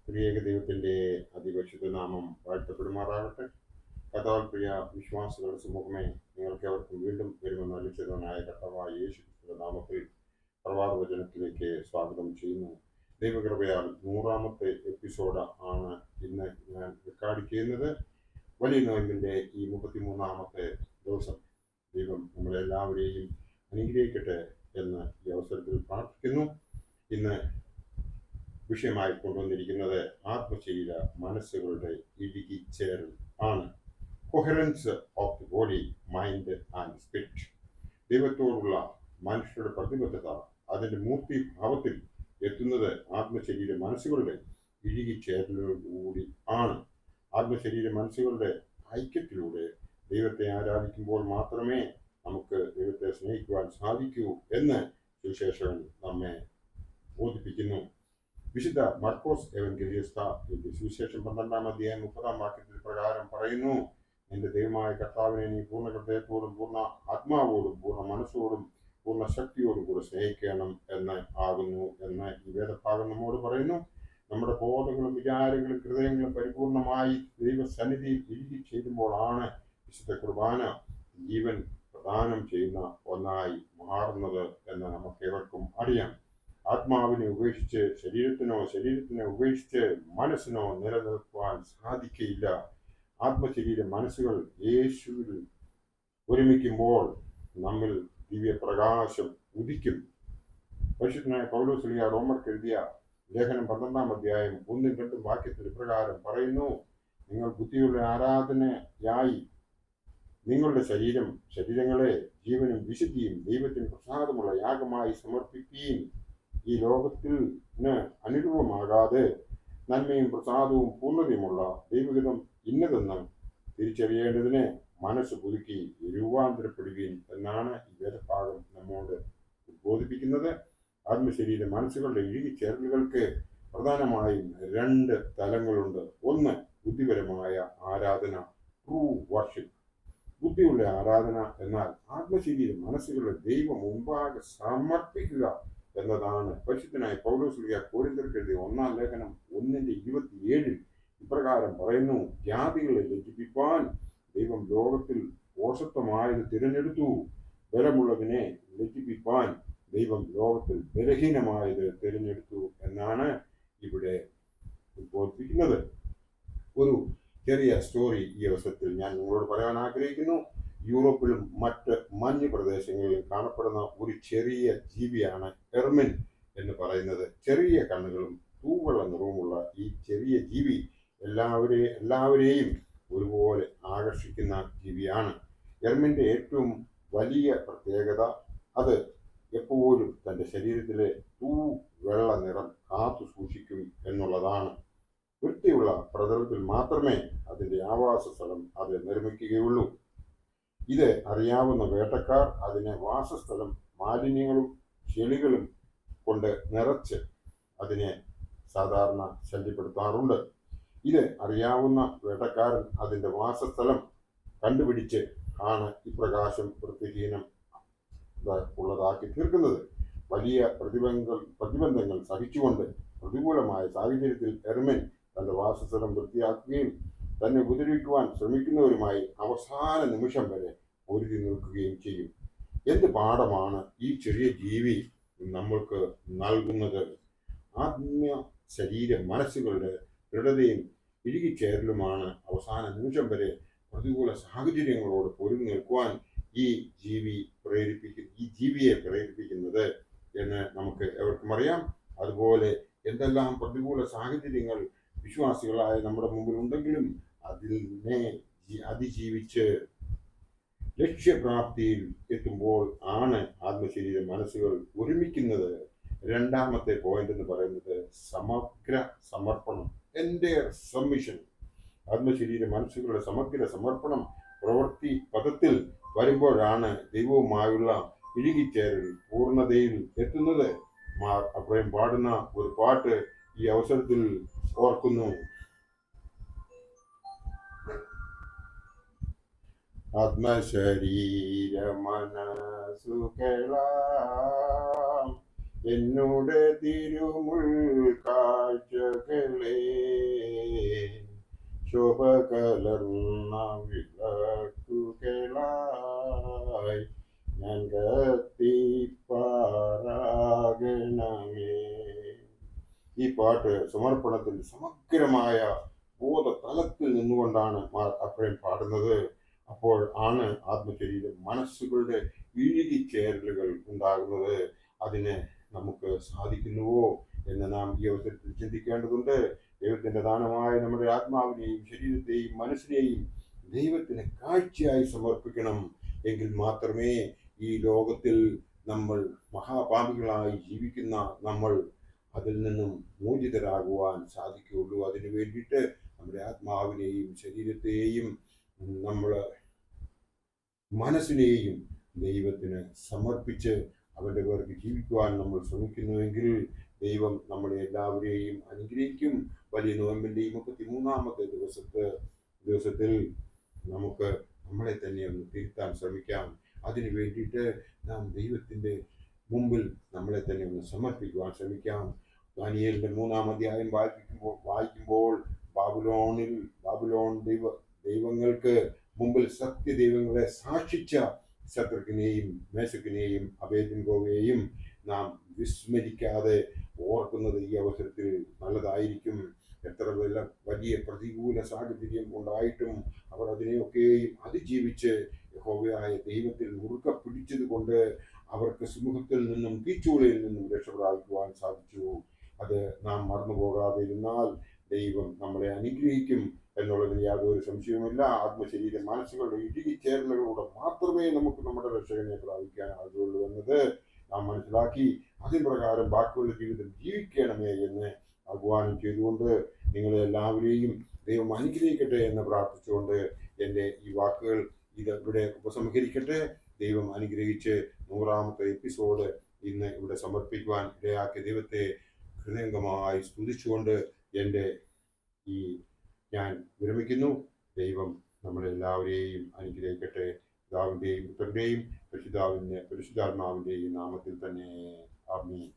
ത്രിയേക ദൈവത്തിന്റെ അതിപരിശുദ്ധ നാമം വാഴ്ത്തപ്പെടുമാറാകട്ടെ. കർത്താവിൽ പ്രിയ വിശ്വാസികളുടെ സമൂഹമേ, നിങ്ങൾക്ക് അവർക്കും വീണ്ടും വരുമെന്ന് അലിച്ചതനായ കർത്താവായ യേശു ക്രിസ്തുവിന്റെ നാമത്തിൽ പ്രഭാതവചനത്തിലേക്ക് സ്വാഗതം ചെയ്യുന്നു. ദൈവകൃപയാൽ 100-ാമത്തെ എപ്പിസോഡ് ആണ് ഇന്ന് ഞാൻ റെക്കോർഡ് ചെയ്യുന്നത്. വലിയ നോയമ്പിന്റെ ഈ 33-ാമത്തെ ദിവസം ദൈവം നമ്മളെല്ലാവരെയും അനുഗ്രഹിക്കട്ടെ എന്ന് ഈ അവസരത്തിൽ പ്രാർത്ഥിക്കുന്നു. ഇന്ന് വിഷയമായി കൊണ്ടുവന്നിരിക്കുന്നത് ആത്മശരീര മനസ്സുകളുടെ ഇഴുകിച്ചേരൽ ആണ്. Coherence of the body, mind and spirit. ദൈവത്തോടുള്ള മനുഷ്യരുടെ പ്രതിബദ്ധത അതിന്റെ മൂർത്തിഭാവത്തിൽ എത്തുന്നത് ആത്മശരീര മനസ്സുകളുടെ ഇഴുകിച്ചേരലോടുകൂടി ആണ്. ആത്മശരീര മനസ്സുകളുടെ ഐക്യത്തിലൂടെ ദൈവത്തെ ആരാധിക്കുമ്പോൾ മാത്രമേ നമുക്ക് ദൈവത്തെ സ്നേഹിക്കുവാൻ സാധിക്കൂ എന്ന് സുവിശേഷകൻ നമ്മെ ബോധിപ്പിക്കുന്നു. വിശുദ്ധ മർക്കോസ് എവൻഗേലിയസ്ത സുവിശേഷം 12-ാം അധ്യായം 30-ാം വാക്യത്തിൽ പ്രകാരം പറയുന്നു, നിന്റെ ദൈവമായ കർത്താവിനെ നീ പൂർണ്ണ ഹൃദയത്തോടും പൂർണ്ണ ആത്മാവോടും പൂർണ്ണ മനസ്സോടും പൂർണ്ണ ശക്തിയോടും കൂടെ സ്നേഹിക്കണം എന്ന് ആകുന്നു എന്ന് ഈ വേദഭാഗം നമ്മോട് പറയുന്നു. നമ്മുടെ ബോധങ്ങളും വിചാരങ്ങളും ഹൃദയങ്ങളും പരിപൂർണമായി ദൈവസന്നിധിയിൽ ഇഴുകി ചേരുമ്പോഴാണ് വിശുദ്ധ കുർബാന ജീവൻ പ്രദാനം ചെയ്യുന്ന ഒന്നായി മാറുന്നത് എന്ന് നമുക്കേവർക്കും അറിയാം. ആത്മാവിനെ ഉപേക്ഷിച്ച് ശരീരത്തിനെ ഉപേക്ഷിച്ച് മനസ്സിനോ നിലനിൽക്കുവാൻ സാധിക്കയില്ല. ആത്മശരീര മനസ്സുകൾ യേശുവിൽ ഒരുമിക്കുമ്പോൾ നമ്മിൽ ദിവ്യപ്രകാശം ഉദിക്കും. പരിശുദ്ധനായ പൗലോസ് റോമർക്ക് എഴുതിയ ലേഖനം 12-ാം അധ്യായം 1-2 വാക്യത്തിൽ പ്രകാരം പറയുന്നു, നിങ്ങൾ ബുദ്ധിയുള്ള ആരാധനയായി നിങ്ങളുടെ ശരീരങ്ങളെ ജീവനും വിശുദ്ധിയും ദൈവത്തിന് പ്രസാദമുള്ള യാഗമായി സമർപ്പിക്കുകയും ഈ ലോകത്തിന് അനുരൂപമാകാതെ നന്മയും പ്രസാദവും പൂർണ്ണതയുമുള്ള ദൈവഹിതം ഇന്നതെന്ന് തിരിച്ചറിയേണ്ടതിന് മനസ്സ് പുതുക്കി രൂപാന്തരപ്പെടുകയും എന്നാണ് ഈ വേദഭാഗം നമ്മോട് ഉദ്ബോധിപ്പിക്കുന്നത്. ആത്മശരീര മനസ്സുകളുടെ ഇഴുകിച്ചേരലുകൾക്ക് പ്രധാനമായും 2 തലങ്ങളുണ്ട്. ഒന്ന്, ബുദ്ധിപരമായ ആരാധന, ട്രൂ വർഷിപ്പ്. ബുദ്ധിയുള്ള ആരാധന എന്നാൽ ആത്മശരീര മനസ്സുകളുടെ ദൈവം മുമ്പാകെ സമർപ്പിക്കുക എന്നതാണ്. പരിശുദ്ധനായ പൗലോസ് കൊരിന്ത്യർക്ക് എഴുതിയ 1-ാം ലേഖനം 1:27 ഇപ്രകാരം പറയുന്നു, ജാതികളെ ലജ്ജിപ്പിക്കാൻ ദൈവം ലോകത്തിൽ പോഷത്വമായത് തിരഞ്ഞെടുത്തു, ബലമുള്ളതിനെ ലജ്ജിപ്പിക്കാൻ ദൈവം ലോകത്തിൽ ബലഹീനമായത് തിരഞ്ഞെടുത്തു എന്നാണ് ഇവിടെ ഉദ്ബോധിപ്പിക്കുന്നത്. ഒരു ചെറിയ സ്റ്റോറി ഈ അവസരത്തിൽ ഞാൻ നിങ്ങളോട് പറയാൻ ആഗ്രഹിക്കുന്നു. യൂറോപ്പിലും മറ്റ് മഞ്ഞ് പ്രദേശങ്ങളിലും കാണപ്പെടുന്ന ഒരു ചെറിയ ജീവിയാണ് എർമിൻ എന്ന് പറയുന്നത്. ചെറിയ കണ്ണുകളും തൂവെള്ള നിറവുമുള്ള ഈ ചെറിയ ജീവി എല്ലാവരെയും ഒരുപോലെ ആകർഷിക്കുന്ന ജീവിയാണ്. എർമിന്റെ ഏറ്റവും വലിയ പ്രത്യേകത അത് എപ്പോഴും തന്റെ ശരീരത്തിലെ തൂവെള്ള നിറം കാത്തു സൂക്ഷിക്കും എന്നുള്ളതാണ്. വൃത്തിയുള്ള പ്രതലത്തിൽ മാത്രമേ അതിന്റെ ആവാസ സ്ഥലം അത് നിർമ്മിക്കുകയുള്ളൂ. ഇത് അറിയാവുന്ന വേട്ടക്കാർ അതിനെ വാസസ്ഥലം മാലിന്യങ്ങളും ചെളികളും കൊണ്ട് നിറച്ച് അതിനെ സാധാരണ ശല്യപ്പെടുത്താറുണ്ട്. ഇത് അറിയാവുന്ന വേട്ടക്കാരൻ അതിന്റെ വാസസ്ഥലം കണ്ടുപിടിച്ച് ആണ് ഇപ്രകാശം വൃത്തിഹീനം ഉള്ളതാക്കി തീർക്കുന്നത്. വലിയ പ്രതിബന്ധങ്ങൾ സഹിച്ചുകൊണ്ട് പ്രതികൂലമായ സാഹചര്യത്തിൽ എർമിൻ തന്റെ വാസസ്ഥലം വൃത്തിയാക്കുകയും തന്നെ ഉപദ്രവിക്കുവാൻ ശ്രമിക്കുന്നവരുമായി അവസാന നിമിഷം വരെ പൊരുതി നിൽക്കുകയും ചെയ്യും. എന്ത് പാഠമാണ് ഈ ചെറിയ ജീവി നമ്മൾക്ക് നൽകുന്നത്? ആത്മീയ ശരീര മനസ്സുകളുടെ ദൃഢതയും ഇഴുകിച്ചേരലുമാണ് അവസാന നിമിഷം വരെ പ്രതികൂല സാഹചര്യങ്ങളോട് പൊരുതി നിൽക്കുവാൻ ഈ ജീവിയെ പ്രേരിപ്പിക്കുന്നത് എന്ന് നമുക്ക് എവർക്കും അറിയാം. അതുപോലെ എന്തെല്ലാം പ്രതികൂല സാഹചര്യങ്ങൾ വിശ്വാസികളായ നമ്മുടെ മുമ്പിൽ ഉണ്ടെങ്കിലും അതിനെ അതിജീവിച്ച് ലക്ഷ്യപ്രാപ്തിയിൽ എത്തുമ്പോൾ ആണ് ആത്മശരീര മനസ്സുകൾ ഒരുമിക്കുന്നത്. 2-ാമത്തെ പോയിന്റ് എന്ന് പറയുന്നത് സമഗ്ര സമർപ്പണം, എൻ്റയർ സബ്മിഷൻ. ആത്മശരീര മനസ്സുകളുടെ സമഗ്ര സമർപ്പണം പ്രവൃത്തി പദത്തിൽ വരുമ്പോഴാണ് ദൈവവുമായുള്ള ഇഴുകിച്ചേരൽ പൂർണ്ണതയിൽ എത്തുന്നത്. മാർ അബ്രഹാം പാടുന്ന ഒരു പാട്ട് ഈ അവസരത്തിൽ ഓർക്കുന്നു. ആത്മശരീര മനസ്സുകളാം എന്നോട് തിരുമുൾ കാഴ്ചകളെ കലർന്ന വിളക്കുകളായി ഞാൻ കത്തിപ്പാറാകണമേ. ഈ പാട്ട് സമർപ്പണത്തിൽ സമഗ്രമായ ബോധ തലത്തിൽ നിന്നുകൊണ്ടാണ് അപ്പോഴും പാടുന്നത്. അപ്പോൾ ആണ് ആത്മശരീര മനസ്സുകളുടെ ഇഴുകിച്ചേരലുകൾ ഉണ്ടാകുന്നത്. അതിന് നമുക്ക് സാധിക്കുന്നുവോ എന്ന് നാം ഈ അവസരത്തിൽ ചിന്തിക്കേണ്ടതുണ്ട്. ദൈവത്തിന്റെ ദാനമായ നമ്മുടെ ആത്മാവിനെയും ശരീരത്തെയും മനസ്സിനെയും ദൈവത്തിന് കാഴ്ചയായി സമർപ്പിക്കണം. എങ്കിൽ മാത്രമേ ഈ ലോകത്തിൽ നമ്മൾ മഹാപാപികളായി ജീവിക്കുന്ന നമ്മൾ അതിൽ നിന്നും മോചിതരാകുവാൻ സാധിക്കുകയുള്ളൂ. അതിനു വേണ്ടിയിട്ട് നമ്മുടെ ആത്മാവിനെയും ശരീരത്തെയും നമ്മൾ മനസ്സിനെയും ദൈവത്തിന് സമർപ്പിച്ച് അവൻ്റെ പേർക്ക് ജീവിക്കുവാൻ നമ്മൾ ശ്രമിക്കുന്നുവെങ്കിൽ ദൈവം നമ്മളെ എല്ലാവരെയും അനുഗ്രഹിക്കും. വലിയ നോയമ്പിൻ്റെ ഈ 33-ാമത്തെ ദിവസത്തിൽ നമുക്ക് നമ്മളെ തന്നെ ഒന്ന് തിരുത്താൻ ശ്രമിക്കാം. അതിനു വേണ്ടിയിട്ട് നാം ദൈവത്തിൻ്റെ മുമ്പിൽ നമ്മളെ തന്നെ ഒന്ന് സമർപ്പിക്കുവാൻ ശ്രമിക്കാം. ദാനിയേലിന്റെ 3-ാം അധ്യായം വായിക്കുമ്പോൾ ബാബിലോൺ ദൈവങ്ങൾക്ക് മുമ്പിൽ സത്യദൈവങ്ങളെ സാക്ഷിച്ച ശത്രുഘ്നെയും മേശക്കിനെയും അബേദ്നെഗോയെയും നാം വിസ്മരിക്കാതെ ഓർക്കുന്നത് ഈ അവസരത്തിൽ നല്ലതായിരിക്കും. എത്ര വലിയ പ്രതികൂല സാഹചര്യം ഉണ്ടായിട്ടും അവർ അതിനെയൊക്കെയും അതിജീവിച്ച് യഹോവയായ ദൈവത്തിൽ മുറുകെ പിടിച്ചത് കൊണ്ട് അവർക്ക് സിംഹത്തിൽ നിന്നും തീച്ചൂളയിൽ നിന്നും രക്ഷപ്രാപിക്കുവാൻ സാധിച്ചു. അത് നാം മറന്നു പോകാതെ ഇരുന്നാൽ ദൈവം നമ്മളെ അനുഗ്രഹിക്കും എന്നുള്ളതിൽ യാതൊരു സംശയവുമില്ല. ആത്മശരീര മനസ്സുകളുടെ ഇഴുകിച്ചേരലുകളിലൂടെ മാത്രമേ നമുക്ക് നമ്മുടെ രക്ഷകനെ പ്രാപിക്കാനാകുള്ളൂ എന്നത് നാം മനസ്സിലാക്കി അതിന് പ്രകാരം ബാക്കിയുള്ള ജീവിതം ജീവിക്കണമേ എന്ന് ആഹ്വാനം ചെയ്തുകൊണ്ട് നിങ്ങളെ എല്ലാവരെയും ദൈവം അനുഗ്രഹിക്കട്ടെ എന്ന് പ്രാർത്ഥിച്ചുകൊണ്ട് എൻ്റെ ഈ വാക്കുകൾ ഇവിടെ ഉപസംഹരിക്കട്ടെ. ദൈവം അനുഗ്രഹിച്ച് 100-ാമത്തെ എപ്പിസോഡ് ഇന്ന് ഇവിടെ സമർപ്പിക്കുവാൻ ഇടയാക്കിയ ദൈവത്തെ ഹൃദയംഗമായി സ്തുതിച്ചുകൊണ്ട് ഞാൻ വിരമിക്കുന്നു. ദൈവം നമ്മളെല്ലാവരെയും അനുഗ്രഹിക്കട്ടെ. പിതാവിൻ്റെയും പുത്രൻ്റെയും പരിശുദ്ധാത്മാവിൻ്റെയും നാമത്തിൽ തന്നെ. ആമേൻ.